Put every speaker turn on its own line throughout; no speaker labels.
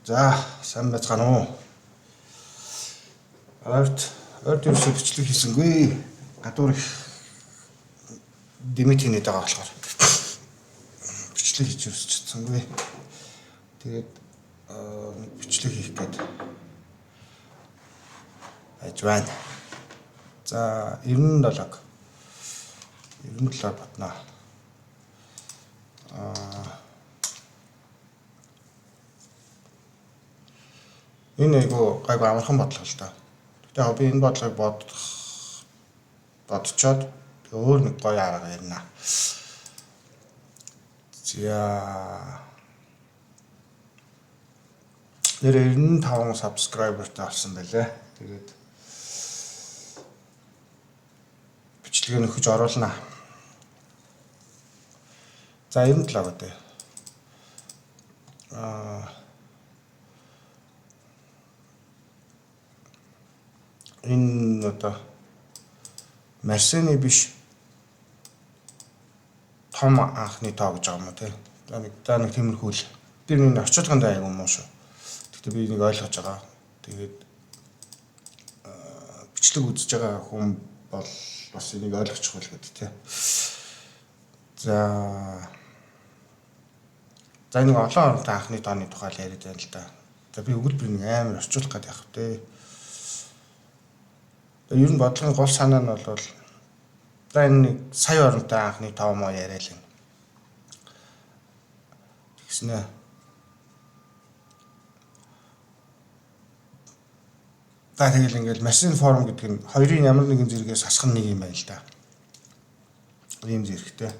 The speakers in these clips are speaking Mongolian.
За, сайн байцгаана уу? Ойрт ерөөсөө бичлэг хийсэнгүй. Гадуур их дэмэт хийнээд байгаа болохоор бичлэг хийж өсчихсэнгүй. Тэгээд бичлэг хийх гээд байж байна. За, 97 батна. Энэ айгу амархан бодлого л да. Тэгтээ би энэ бодлогыг бодцоод өөр нэг гоё арга ярина. За. Нэр 95 subscriberтай болсон байлээ. Тэгээд бичлэгээ нөхөж оруулна. За 97 гэдэг. Энэ одоо Марсены биш том анхны тоо гэж байгаа юм уу те. За нэг тиймэрхүү л. Тэр нэг орчуулганд аяг юм уу шүү. Тэгтээ би нэг ойлгож байгаа. Тэгээд бичлэг үзэж байгаа хүн бол бас энийг ойлгочих байл гэдэг те. За нэг олон оронтой анхны тооны тухай л яриад байна л да. За би өгүүлбэр нэг амар орчуулах гэдэг явах те. Ер нь бодлогын гол санаа нь бол за энэ нэг сая оронтой анхны тоо моо яриа л юм. Тэгснэ. За тэгэл ингээл Марсен форум гэдэг нь хоёрын ямар нэгэн зэрэгээс хасах нэг юм байна л да. Ийм зэрэгтэй.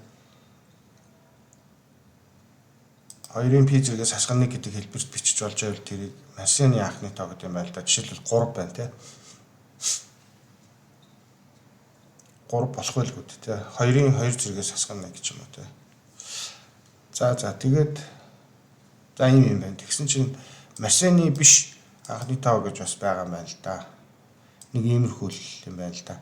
Хоёрын P зэрэгээс хасах нэг гэдэг хэлбэрт бичиж болж байвал тэрийг Марсены анхны тоо гэдэг юм байна л да. Жишээлбэл 3 байна те. 3 болох байлгүй те. Хоёрын 2 зэрэгээс хасгана гэж юм уу те. За тэгээд за юм байна. Тэгсэн чинь Марсены биш анхны тоо гэж бас байгаа юм байна л да. Нэг иймэрхүү юм байна л да.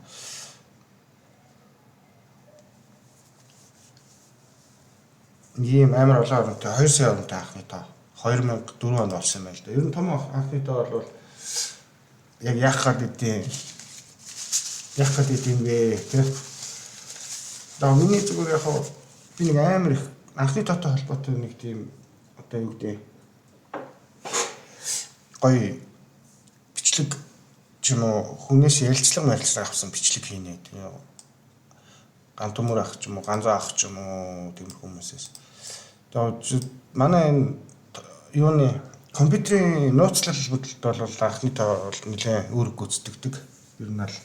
Ийм амар олон оронтой 2 сая оронтой анхны тоо 2004 онд болсон юм байна л да. Ер нь том анхны тоо бол яг яах гэдэг юм бэ те. За миний зүгээр яг би нэг амар их анхны тоотой холбоотой нэг тийм одоо юу гэдэг гоё бичлэг ч юм уу хүнээс ярилцлага авсан бичлэг хийнэ гэдэг юм. Ганц төмөр ах ч юм уу, ганцаа ах ч юм уу тиймэрхүү хүмүүсээс. Тэгээд манай энэ юуны компьютерийн нууцлал хөдөлт бол анхны тоо бол нэлээд үүрэг гүйцэтгэдэг. Ер нь л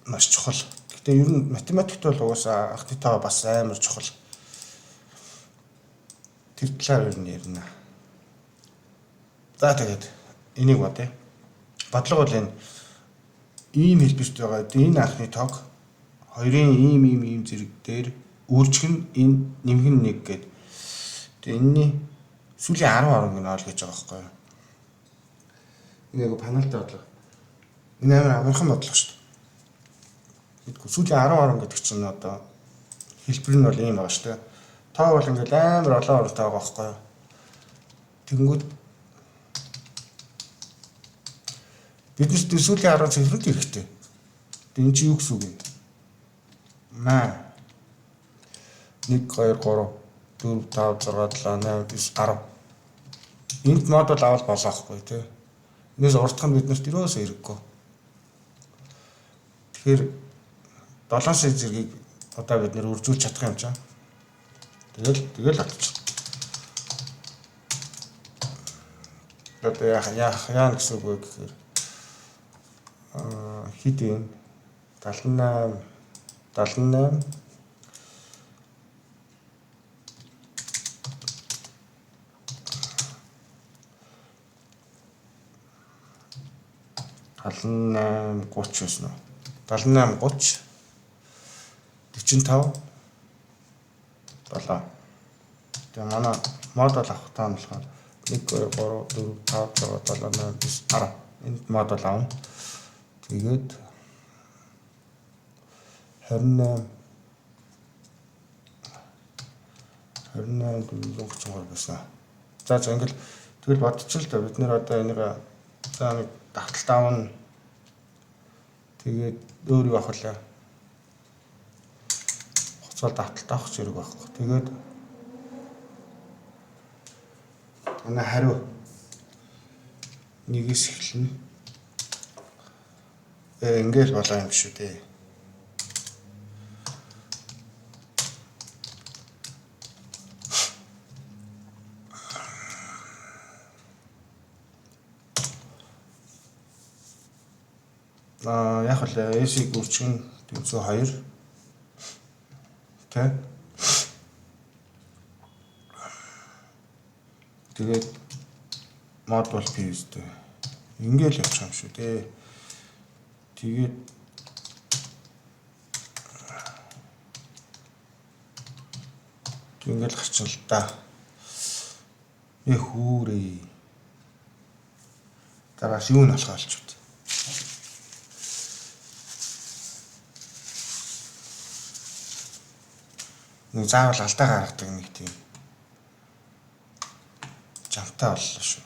маш чухал. Гэхдээ ер нь математикт бол угаасаа анхны тоо бас амар чухал. Тэр талаар ер нь ярина. За тэгээд энийг бодъё. Бодлого бол энэ ийм хэлбэрт байгаа. Энэ анхны тоог хоёрын ийм зэрэг дээр үржих нь энэ нэмгэн 1 гэдэг. Тэгээ энэний сүүлийн 10 орон гэнэ ойлгож байгаа байхгүй юу? Энэ яг паналтай бодлого. Энэ амархан бодлого шүү дээ. Тэгэхгүй сүүлийн 10 орон гэдэг чинь одоо хэлбэр нь бол ийм байгаа шүү дээ. Тоо бол ингээл амар олон оронтой байгаа байхгүй юу? Тэгэнгүүт биднес сүүлийн 10 цифрүүд хэрэгтэй. Энэ чи юу гэсэн үг юм? 1 2 3 4 5 6 7 8 9 10. Энд мод бол авал болохгүй тий. Энэс урдах нь биднэрт ерөөсөө хэрэггүй. Тэгэхээр 7 сая зэргийг одоо бид нэр үржүүлж чадах юм чам. Тэгэл атчих. Одоо яах гэсэн үг вэ гэхээр хэд юм 78 30 байсан уу? 78 30 45 7. Тэгээ манай мод бол авах таа нь болохоор 1 2 3 4 5 6 7 8 9 10. Энд мод бол авна. Тэгээд 28 28 433 байсан. За ингээл тэгэл бодчих л да бид нэр одоо энийг за нэг давталт аавна. Тэгээд өөр юу авах вэ? Хуцаал давталт авах зэрэг байхгүй. Тэгээд манай хариу нэгээс эхэлнэ. Ингээл болоо юм шүү дээ. Яг л AC гүрчгэн тэнцүү 2 тэ. Тэгээд мод бол пивстэй. Ингээл явчих юм шүү дээ. Тэгээд ингээл гарчин л да. Хүүрээ. Дарааш юу нь болох олч үү? Нэг заавал алдаа гаргадаг нэг тийм жамтай боллоо шүү.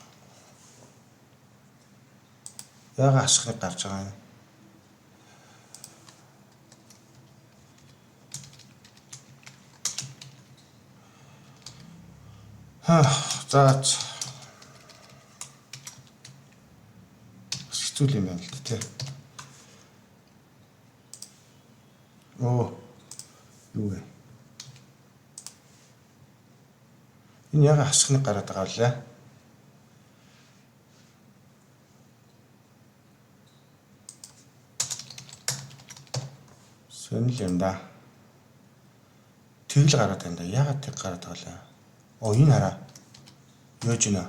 Яга асахыг гарч байгаа юм. За хэцүү юм байна л да тий. Юу вэ? Энэ яга асахыг гараад байгаа вэ? Сонир юм да. Тэгэл гараад байна да. Ягаад тэг гараад байгаа вэ? Энэ хараа. Ёж гинэ.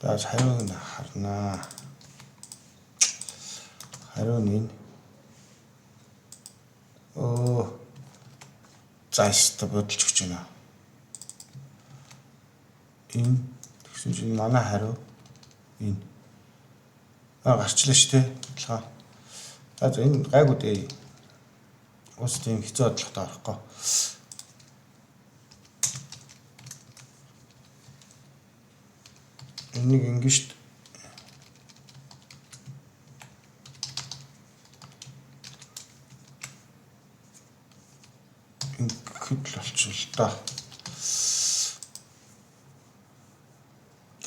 Даас хариуг нь харнаа. Хариу нь зааштай бодолж өгч байна. Энэ тэгсэн чинь манай хариу энэ гарчлаа шүү дээ. Адилхан. За энэ гайгүй дээ. Ус тийм хэцүү бодлоготой орохгүй. Энийг ингэж шүү дээ. Ингэл болчихвол та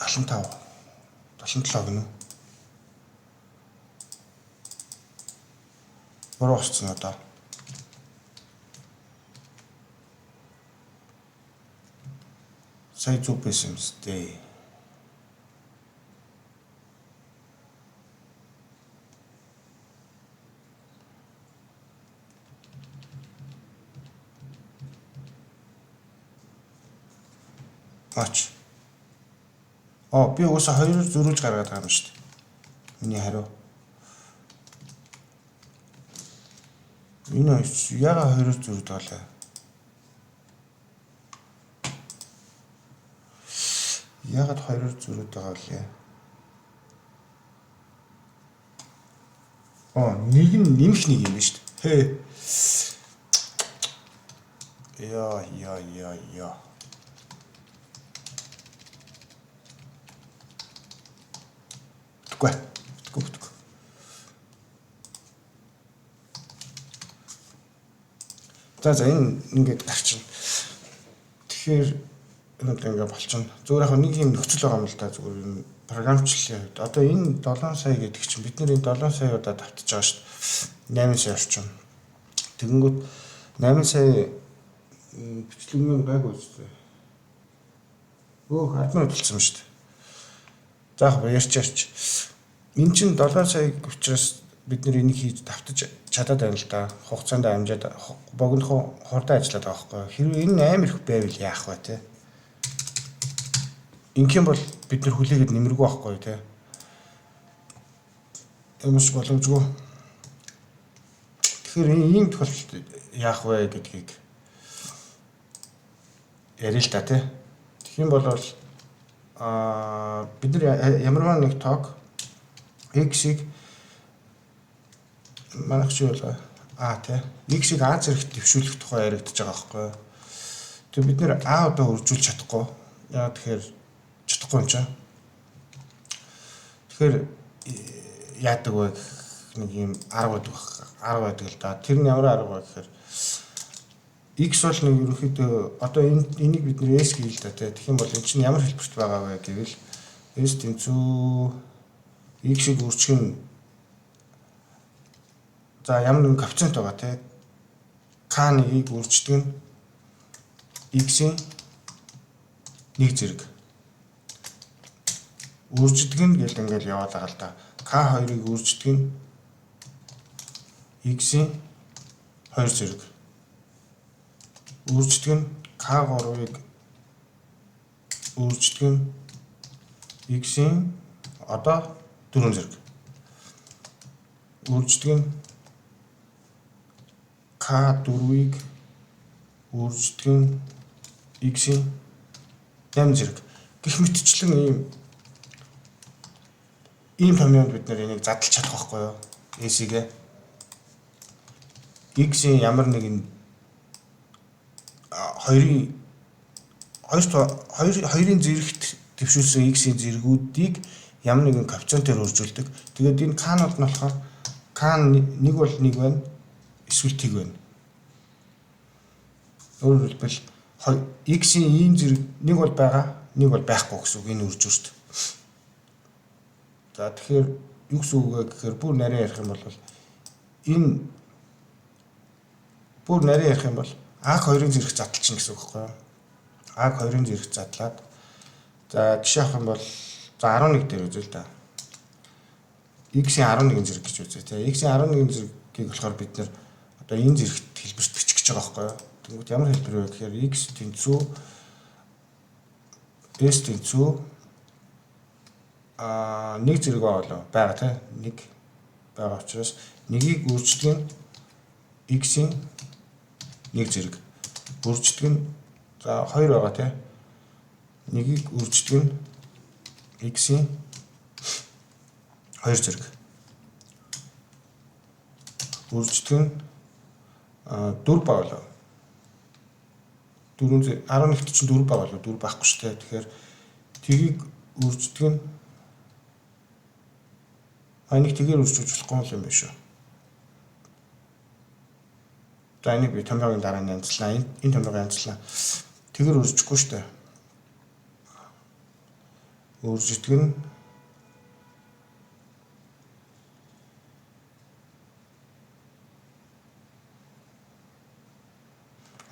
75 77 гэнэ үү? Буруу болчихсон одоо. Сая зүг байсан юм зү. Ач. Би уусаа 2-оор зөрүүлж гаргаад байгаа юм шүү дээ. Миний хариу. Энэ яга 2-оор зөрүүлж байгаа лээ. Ягаад 2-оор зөрүүлж байгаа лээ? Нэг нь нэмэх нэг юм шүү дээ. Яа. Бүтггүй. За энэ ингээд гарчна. Тэгэхээр энэ ингээд болчихно. Зүгээр яг нэг юм нөхцөл байгаа юм л да. Зүгээр энэ програмчлалын хувьд. Одоо энэ 7 сая гэдэг чинь бид нэр энэ 7 сая удаа давтаж байгаа шүү дээ. 8 сая орчим. Тэгэнгүүт 8 сая бичлэгний гайг үзтээ. Админ хөдөлсөн шүү дээ. Заах ярьч. Энэ чинь 7 сая учраас бид нэр энийг хийж давтаж чадаад байна л да. Хугацаанд амжаад богино хурдан ажиллаад байгаа байхгүй. Хэрвээ энэ амар их байвал яах вэ те? Инхэн бол бид нэр хүлээгээд нэмэргүй байхгүй те. Эмс боломжгүй. Тэгэхээр ийм тохиолдолд яах вэ гэдгийг ярил л да те. Тэгэх юм бол бид нар ямарваа нэг тог X-ийг манайх чи бол тий. X-ийг А зэрэгт дэвшүүлэх тухай яригдчихэж байгаа байхгүй юу? Тэгээ бид нэр А одоо үржүүлж чадахгүй. Яа тэгэхээр чадахгүй юм чинь. Тэгэхээр яадаг вэ гэх нэг юм арга байдаг баг. Арга байдаг л да. Тэр нь ямар арга вэ гэхээр X бол нэг ерөнхийдөө одоо энийг бид нэр S гэвэл да тий. Тэгэх юм бол эн чинь ямар хэлбэрт байгаа вэ гэвэл S тэнцүү X-ийг үржих нь за ямар нэгэн коэффициент байгаа тий. K1-ийг үрждэг нь X-ийн 1 зэрэг үрждэг нь гэл ингээл яваад байгаа л да. K2-ыг үрждэг нь X-ийн 2 зэрэг үрждэг нь K3-ыг үрждэг нь X-ийн одоо 4 зэрэг үрждэг нь K4-ыг үрждэг нь X-ийн 8 зэрэг гэх мэтчлэн ийм томьёонд бид нэр энийг задлж чадах байхгүй юу? S-ийг X-ийн ямар нэгэн хоёрын зэрэгт дэвшүүлсэн X-ийн зэргүүдийг ямар нэгэн коэффициентээр үржүүлдэг. Тэгээд энэ K-нууд нь болохоор K1 бол 1 байна. Эсвэл тэг байна. Өөрөөр хэлбэл X-ийн ийм зэрэг нэг бол байгаа, нэг бол байхгүй гэсэн үг энэ үржүүрт. За тэгэхээр юу гэсэн үг вэ гэхээр бүр нарийн ярих юм бол энэ бүр нарийн ярих юм бол А2-ын зэрэг задлчин гэсэн үг байхгүй юу? А2-ын зэрэг задлаад за жишээ авах юм бол за 11 дээр үзэл та. X-ийн 11 зэрэг гэж үзье. За X-ийн 11 зэргийг болохоор бид нэр одоо энэ зэрэгт хэлбэрт бичих гэж байгаа байхгүй юу? Тэгвэл ямар хэлбэр вэ гэхээр X тэнцүү S тэнцүү 1 зэрэг байгаа тий. 1 байгаа учраас 1-ийг үрждэг нь X-ийн 1 зэрэг үрждэг нь за 2 байгаа тий. 1-ийг үрждэг нь X-ийн 2 зэрэг үрждэг нь 4 байгаа. 11-т чинь 4 байгаа болоо 4 байхгүй шүү дээ. Тэгэхээр тгийг үрждэг нь энийг тэгээр үржүүлж болохгүй юм байна шүү. За энийг би томьёогийн дараа нь янзлаа. Энэ томьёог янзлаа. Тэгээр үржихгүй шүү дээ. Үрждэг нь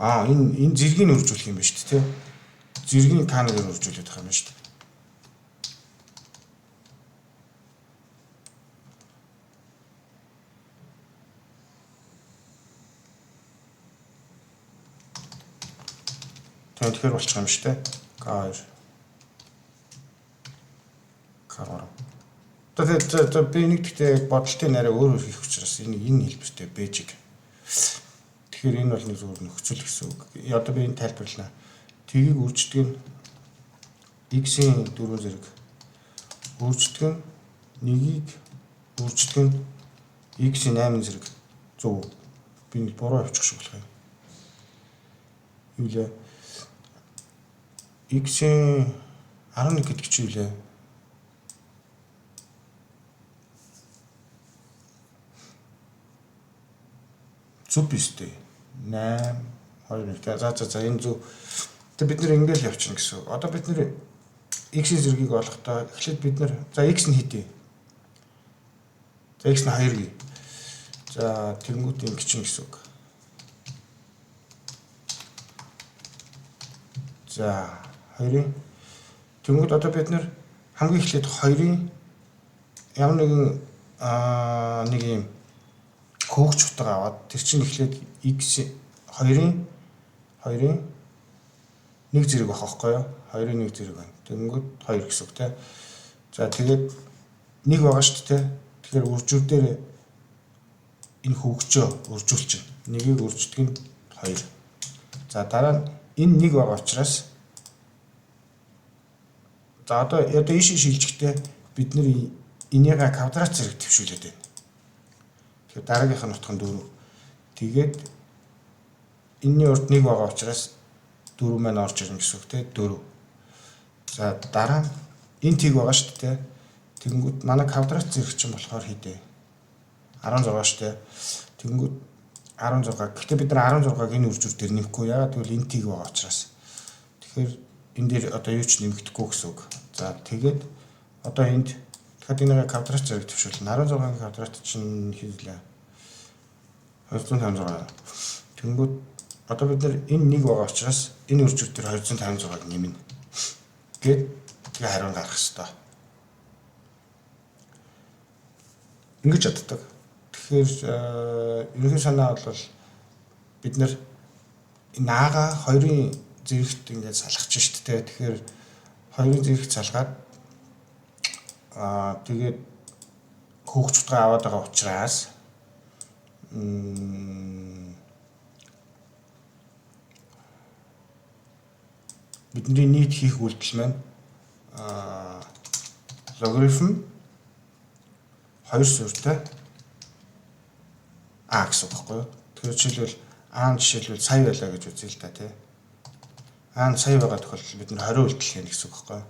энэ зэргийг үржүүлэх юм байна шүү дээ, тий. Зэргийн K-гээр үржүүлээд байгаа юм байна шүү дээ. Тэгэхээр болчих юм шүү дээ. K2 K3. Тэгээд би нэг гэхдээ бодолтын нарийн өөр хийх учраас энэ хэлбэртэй бэжиг. Тэгэхээр энэ бол нэг зүгээр нөхцөл гэсэн үг. Одоо би энэ тайлбарлана. Тгийг үрждэг нь X-ийн 4 зэрэг үрждэг нь 1-ийг үрждэг нь X-ийн 8 зэрэг 100. Би нэг буруу явуучих шиг болох юм. Юу лээ? X-ийн 11 гэдэг чинь юу лээ? Зүг биз дээ. 8 2 за энэ зүг. Тэг бид нэр ингээл явчихна гэсэн. Одоо бид нэр X-ийн зэргийг олохдоо эхлээд бид нэр за X нь хэдий. За X нь 2 гээ. За тэнгууд ингэ чинь гэсэн үг. За 2-ын тэнгууд одоо бид нэр хамгийн эхлээд 2-ын ямар нэгэн нэг юм хөөгч утга аваад тэр чинь эхлээд X 2-ын 1 зэрэг байх байхгүй юу? 2-ын 1 зэрэг байна. Тэнгүүд 2 гэсэн үг тий. За тэгээд 1 байгаа шүү дээ. Тэгэхээр үржүүр дээр энэ хөөгчөө үржүүлж байна. 1-ийг үрждэг нь 2. За дараа нь энэ 1 байгаа учраас за одоо ийшээ шилжихдээ бид нэр энийгээ квадрат зэрэг төвшүүлээд байна. Тэгэхээр дараагийнх нь утга нь 4. Тэгээд энэний урд 1 байгаа учраас 4 маань орж ирнэ гэсэн үг те 4. За дараа нь энэ тийг байгаа шүү дээ. Тэгэнгүүт манай квадрат зэрэг чинь болохоор хийдэ 16 шүү дээ. Тэгэнгүүт 16. Гэхдээ бид нар 16-г энэ үржүүр дээр нэмэхгүй. Яагаад гэвэл энэ тийг байгаа учраас. Тэгэхээр энэ дээр одоо юу ч нэмэгдэхгүй гэсэн үг. За тэгээд одоо энд тэгэхээр энэгээ квадрат зэрэг төвшүүлнэ. 16-ын квадрат чинь хийлээ 256. Тэгэнгүүт одоо бид нар энэ 1 байгаа учраас энэ үржүүр дээр 256-ыг нэмнэ. Гэт тэгээ хариу гаргах хэрэгтэй. Ингэж яддаг. Тэгэхээр ерөнхий санаа бол бид нар энэ аага 2-ын зэрэгт ингээд салгаж шít те. Тэгэхээр 2-ын зэрэгт салгаад тэгээд хүүхч утгаа аваад байгаа учраас бидний нийт хийх үйлдэл маань логарифм 2 суурьтай а гэсэн үг байхгүй юу? Тэгэхээр жишээлбэл а жишээлбэл сая байлаа гэж үзье л да тий. А сая байгаа тохиолдолд бид нар 20 үйлдэл хийнэ гэсэн үг байхгүй юу?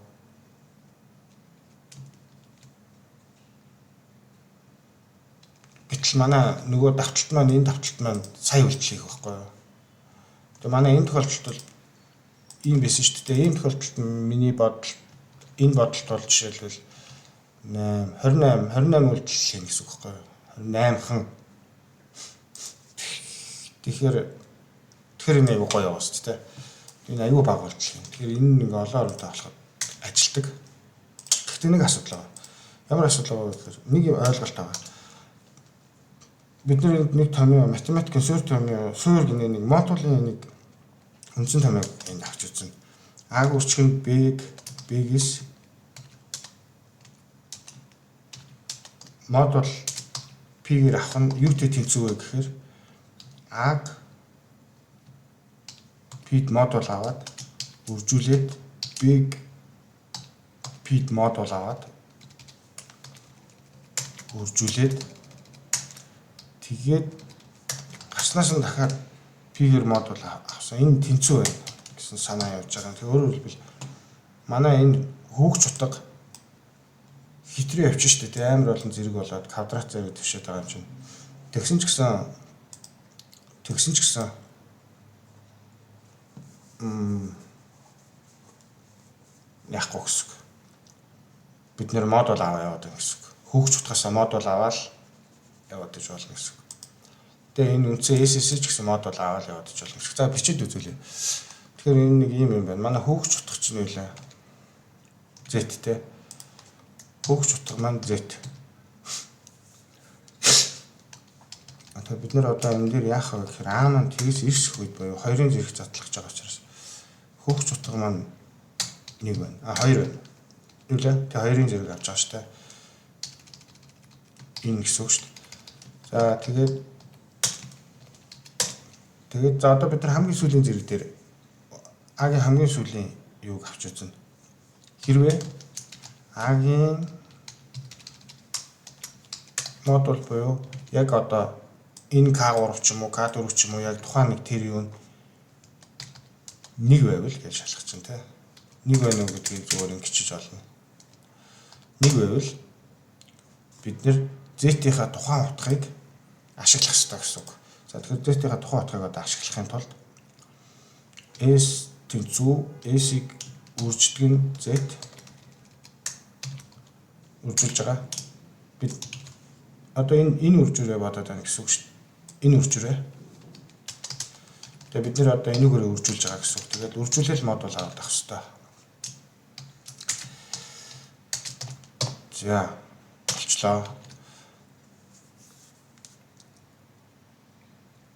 Гэтэл манай нөгөө давталт маань энэ давталт маань сая үйлдэл хийх байхгүй юу? Тэгээ манай энэ тохиолдолд бол ийм байсан шүү дээ. Ийм тохиолдолд миний бодол энэ бодолд бол жишээлбэл 28 үйлдэл хийнэ гэсэн үг байхгүй юу? 28хан. Тэгэхээр энэ аюу гоё яваас шүү дээ. Энэ аюу баг үйлдэл хийнэ. Тэгэхээр энэ нэг олон орнтой болоход ажилтдаг. Гэхдээ нэг асуудал байна. Ямар асуудал байгаа вэ гэхээр нэг ойлголт байгаа. Бид нэг томьёо математикийн суурь томьёо суурь гэнэ нэг модулын нэг үндсэн томьёог энд авч үзсэн. А-г үрчгэнд B-гээс модуль P-гээр авах нь юу гэдэг тэнцүү вэ гэхээр А-г P-д модуль аваад үржүүлээд B-г P-д модуль аваад үржүүлээд тэгээд гарснаас нь дахиад P-гээр модуль авсан. Энэ тэнцүү байна гэсэн санаа явж байгаа. Тэгэхээр өөрөөр хэлбэл манай энэ хүүхч утга хитрээ явчих штэ тий амар олон зэрэг болоод квадрат зэрэг төвшөд байгаа юм чинь. Тэгсэн ч гэсэн яахгүй гэсэн үг. Бид нэр модуль аваа яваад байгаа гэсэн үг. Хүүхч утгасаа модуль аваад яваад иж болно гэсэн үг. Тэгээ энэ үндсэн SSS ч гэсэн модуль аваад яваад иж болно. За бичиж үзүүлээ. Тэгэхээр энэ нэг юм байна. Манай хүүхч утга чинь юу вэ? Z те. Хүүхч утга маань Z. Бид нэр одоо энэ дээр яах вэ гэхээр А маань тэгээс эрсэх үед боيو 2-ын зэрэг задлахж байгаа учраас хүүхч утга маань 1 байна. 2 байна. Юу лээ? Тэгээ 2-ын зэрэг авч байгаа шүү дээ. Энэ гэсэн үг шүү дээ. За тэгээд за одоо бид нар хамгийн сүүлийн зэрэг дээр А-гийн хамгийн сүүлийн юуг авч үзнэ. Хэрвээ А-гийн модуль буюу яг одоо энэ К3 ч юм уу К4 ч юм уу яг тухайн нэг тэр юу нэг байвал гэж шалгах чинь те. Нэг байна уу гэдгийг зүгээр ингэчиж олно. Нэг байвал бид нэр Z-ийнхаа тухайн утгыг ашиглах хэрэгтэй гэсэн үг. За тэгэхээр Z-ийнхаа тухайн утгыг одоо ашиглахын тулд S тэнцүү S-ийг үрждэг нь Z үржүүлж байгаа. Бид одоо энэ үржүүрээ бодоод байна гэсэн үг шүү дээ. Энэ үржүүрээ. Тэгээ бид нэр одоо энийгээрээ үржүүлж байгаа гэсэн үг. Тэгээд үржүүлэл модуль аваад авах хэрэгтэй. За болчлоо.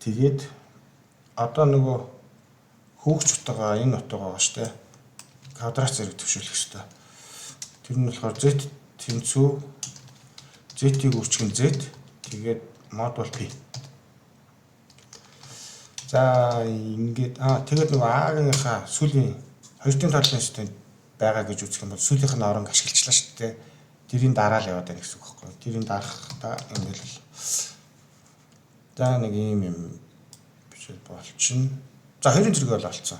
Тэгээд одоо нөгөө хүүхч утгаа энэ утга байгаа штэ. Квадрат зэрэг төвшүүлэх хэрэгтэй. Тэр нь болохоор Z тэнцүү Z-ийг үржих нь Z тэгээд модуль P. За ингээд тэгээд нөгөө А-гийнхаа сүүлийн 2-ын талын систем байгаа гэж үзэх юм бол сүүлийнх нь орон ашиглачлаа шүү дээ. Тэрийн дараа л яваад байна гэсэн үг байхгүй юу? Тэрийн дарахдаа ингээд л за нэг юм жишээ болчихно. За хоёрын зэрэг бол олцсон.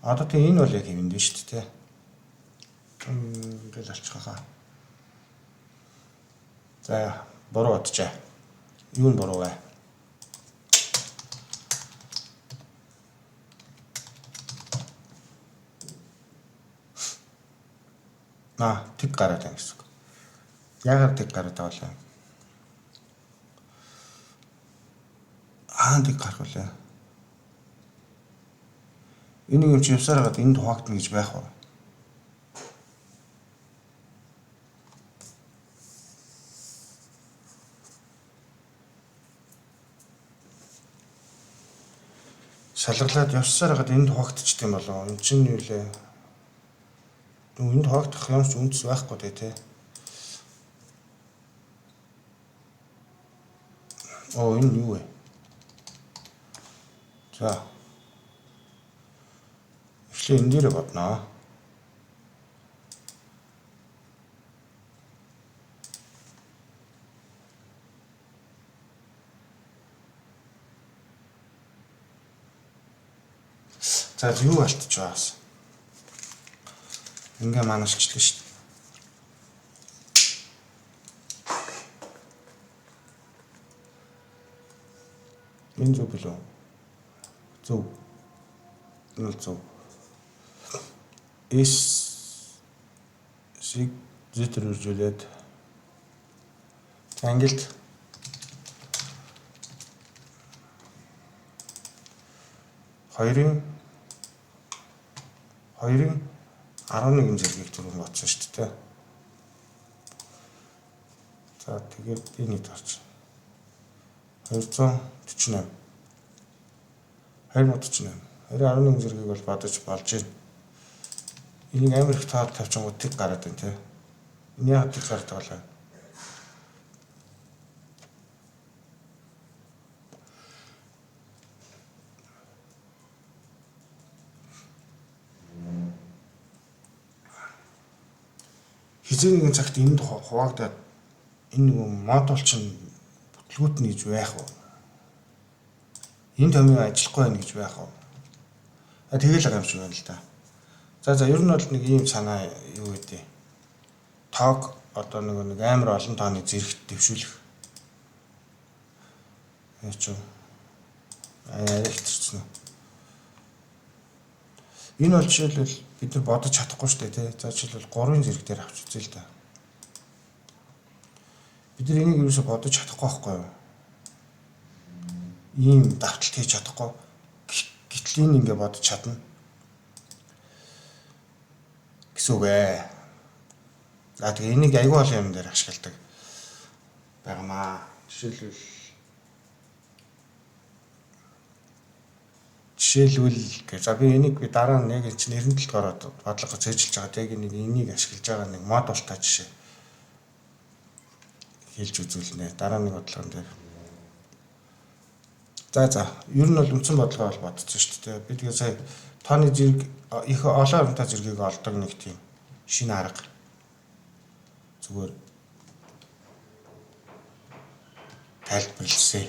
Одоо тэгээ энэ бол яг хэвэн дээ шүү дээ. Ингээл алчих хаа. За буруу боджээ. Юу нь буруу вэ? Тэг гараад байна гэсэн үг. Яагаад тэг гараад байгаа вэ? Тэг гарах үлээ. Энийг юм чи явсаар хагаад энд хуваагдана гэж байх уу? Шалгалаад явсаар хагаад энд хуваагдчихсан юм болов. Энд чинь юу лээ? Энд хуваагдах юм ч үндэс байхгүй дээ, тэ. Энэ юу вэ? За. Эхлээ энэ дээр бодноо. За юу алдчих байгаас. Ингээ манашчлаа шүү дээ. Энэ зөв билүү? Зөв. Энэ зөв. Шиг зэтрүүлээд ангилд хоёрын 11 зэргийг түрүүн бодсон шүү дээ. За тэгээд энийг тарч. 248. 248. 11 зэргийг бол бодож болж байна. Энийг амар их таад тавьчингууд тэг гараад байна те. Энэ яг тэг гараад байгаа. Хизээ нэгэн цагт энд хуваагдаад энэ нэг модуль чинь бүтлгүүт нь гэж байх уу? Энэ томьёо ажиллахгүй байна гэж байх уу? Тэгэл байгаа юм шиг байна л да. За ер нь бол нэг ийм санаа юу гэдэг. Тоог одоо нэг амар олон тооны зэрэгт дэвшүүлэх. Яа ч хэвчэрсэн. Энэ бол жишээлбэл бид нар бодож чадахгүй шүү дээ, тий. За жишээлбэл 3-ын зэрэг дээр авч үзье л да. Бид нар энийг юусоо бодож чадахгүй байхгүй юу? Ийм давталт хийж чадахгүй. Гэтэл энэ ингээ бодож чадна. Гэсэн үг ээ. За тэгээ энийг аягүй олон юм дээр ашигладаг байнамаа. Жишээлбэл за би энийг дараа нь яг чинь нэрэн талд гараад бодлого цээжилж байгаа. Яг энийг ашиглаж байгаа нэг модультай жишээ хэлж үзүүлнэ. Дараа нэг бодлогон дээр. За ер нь бол үндсэн бодлого бол бодсон шүү дээ. Би тэгээ сая тооны зэрэг их олон оронтой зэргийг олдог нэг тийм шинэ арга. Зүгээр тайлбарласаа.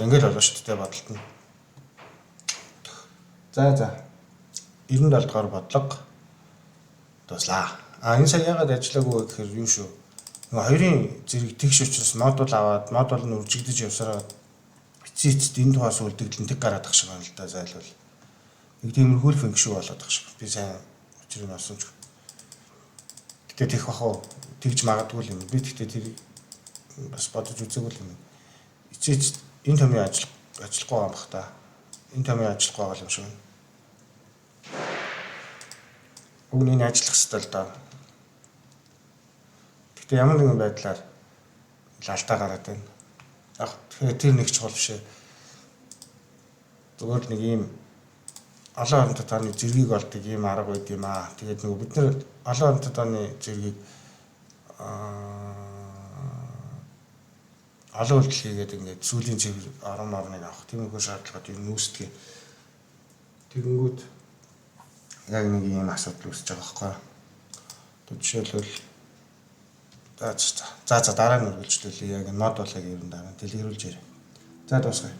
Ингээл болоо шүү дээ бодолт нь. За 97 дугаар бодлого дуслаа. Энэ сая яагаад ажиллаагүй гэхээр юу шүү. Хоёрын зэрэг тэгш учраас модуль аваад модуль нь үржигдэж явсараа эцэст энэ тухаас үлдэгдэл тэг гараад ах шиг байна л да зайлвал. Нэг тиймэрхүү функшн болоод ах шиг. Би сайн учрыг нь олсон ч. Гэтэ тех бах уу тэгж магадгүй юм. Би тэгтээ тэр бас бодож үзээгүй юм. Эцэст энэ томьёо ажиллахгүй байгаа юм бах та. Энэ томьёо ажиллахгүй байгаа юм шиг байна. Үүнийг ажиллах хэрэгтэй л доо. Гэтэ ямар нэгэн байдлаар алдаа гараад байна. Яг тэгэхээр тэр нэг чухал биш ээ. Зүгээр нэг ийм олон оронтой тооны зэргийг олдог ийм арга байд юм аа. Тэгээд нөгөө бид нар олон оронтой тооны зэргийг олон үйлдэл хийгээд ингээд сүүлийн цэвэр орныг авах тиймэрхүү шаардлагууд юу нүүсдэг. Тэгэнгүүт яг нэг ийм асуудал үүсэж байгаа байхгүй юу. Жишээлбэл За дараа нь үргэлжлүүлээ. Яг мод бол яг ер нь дараа нь дэлгэрүүлж ярэ. За дуусгая.